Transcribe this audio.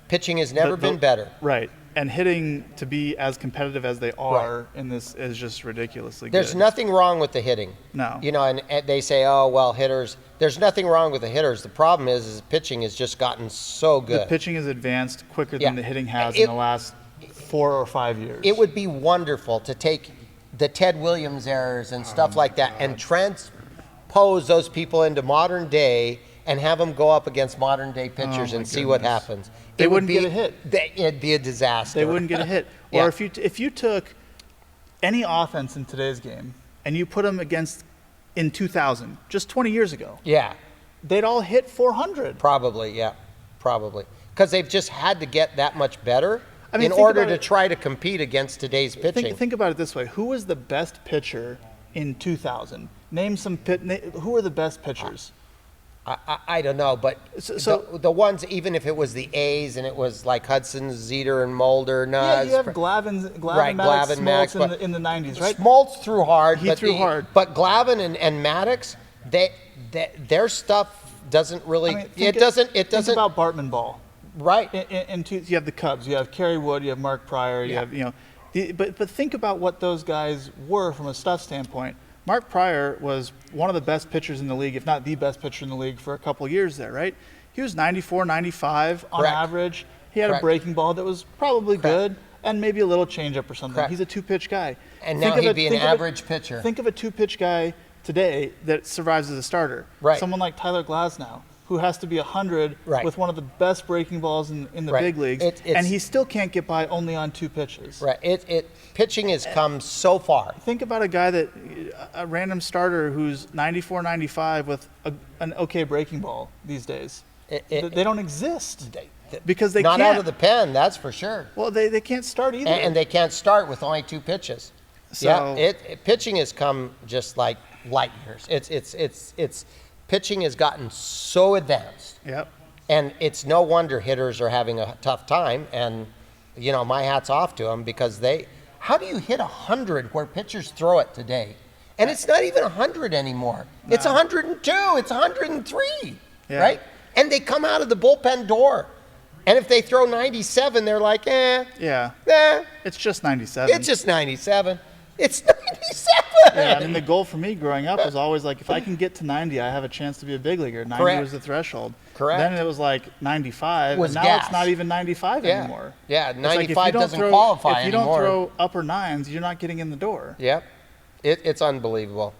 Pitching has never been better. Right. And hitting to be as competitive as they are in this is just ridiculously There's good. nothing wrong with the hitting. No. You know, and they say, oh, well, hitters. There's nothing wrong with the hitters. The problem is pitching has just gotten so good. The pitching has advanced quicker than the hitting has in the last 4 or 5 years. It would be wonderful to take the Ted Williams errors and stuff like that and transpose those people into modern day and have them go up against modern day pitchers and see what happens. They wouldn't get a hit. It'd be a disaster. They wouldn't get a hit. Or if you took any offense in today's game and you put them against in 2000, just 20 years ago, they'd all hit 400. Probably. Because they've just had to get that much better in order to try to compete against today's pitching. Think about it this way. Who was the best pitcher in 2000? Name some who were the best pitchers? I don't know, but the ones, even if it was the A's and it was like Hudson, Zeter, and Mulder, you have Glavin, Maddox, in the 90s, right? Smoltz threw hard. He threw hard. But Glavin and Maddox, their stuff doesn't really. Think about Bartman Ball. Right. You have the Cubs. You have Kerry Wood. You have Mark Pryor. You have but think about what those guys were from a stuff standpoint. Mark Pryor was one of the best pitchers in the league, if not the best pitcher in the league for a couple of years there, right? He was 94, 95 on average. He had a breaking ball that was probably good and maybe a little changeup or something. He's a two-pitch guy. And now he'd be an average pitcher. Think of a two-pitch guy today that survives as a starter. Right. Someone like Tyler Glasnow, who has to be 100 with one of the best breaking balls in the big leagues, and he still can't get by only on 2 pitches. Right. Pitching has come so far. Think about a random starter who's 94, 95 with an okay breaking ball these days. They don't exist because they not can't. Out of the pen, that's for sure. Well, they can't start either. And they can't start with only 2 pitches. So, pitching has come just like light years. It's pitching has gotten so advanced. Yep. And it's no wonder hitters are having a tough time. And, my hat's off to them because how do you hit 100 where pitchers throw it today? And it's not even 100 anymore. No. It's 102. It's 103. Right? And they come out of the bullpen door. And if they throw 97, they're like, It's just 97. It's just 97. It's 97. Yeah, I mean, the goal for me growing up was always like, if I can get to 90, I have a chance to be a big leaguer. 90 was the threshold. Correct. Then it was like 95, and now gas. It's not even 95 anymore. Yeah, 95 doesn't qualify anymore. If you don't throw upper nines, you're not getting in the door. Yep. It's unbelievable.